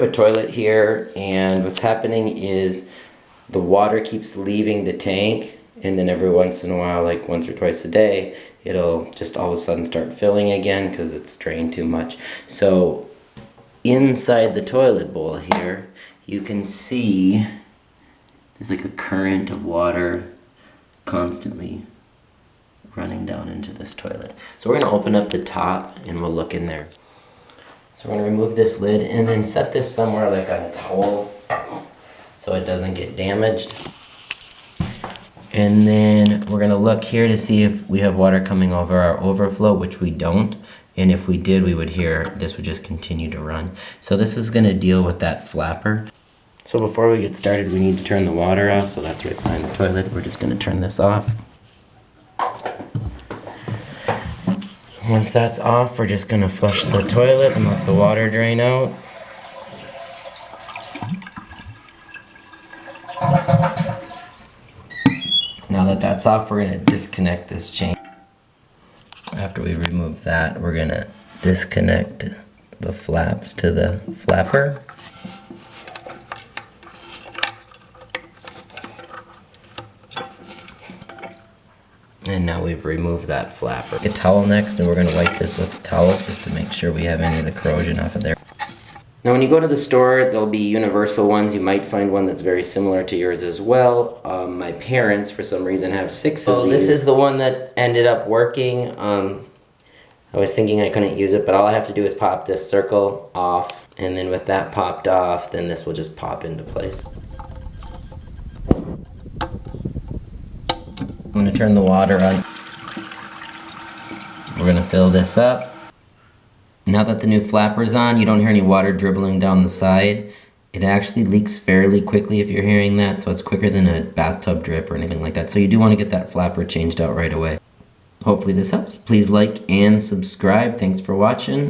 A toilet here, and what's happening is the water keeps leaving the tank, and then every once in a while, like once or twice a day, it'll just all of a sudden start filling again because it's drained too much. So inside the toilet bowl here, you can see there's like a current of water constantly running down into this toilet. So we're going to open up the top and we'll look in there. So we're going to remove this lid and then set this somewhere like on a towel so it doesn't get damaged. And then we're going to look here to see if we have water coming over our overflow, which we don't. And if we did, we would hear this would just continue to run. So this is going to deal with that flapper. So before we get started, we need to turn the water off. So that's right behind the toilet. We're just going to turn this off. Once that's off, we're just going to flush the toilet and let the water drain out. Now that that's off, we're going to disconnect this chain. After we remove that, we're going to disconnect the flaps to the flapper. And now we've removed that flapper. Get a towel next, and we're going to wipe this with a towel just to make sure we have any of the corrosion off of there. Now when you go to the store, there'll be universal ones. You might find one that's very similar to yours as well. My parents, for some reason, have 6 of these. This is the one that ended up working. I was thinking I couldn't use it, but all I have to do is pop this circle off. And then with that popped off, then this will just pop into place. I'm going to turn the water on. We're going to fill this up. Now that the new flapper's on, you don't hear any water dribbling down the side. It actually leaks fairly quickly if you're hearing that, so it's quicker than a bathtub drip or anything like that. So you do want to get that flapper changed out right away. Hopefully this helps. Please like and subscribe. Thanks for watching.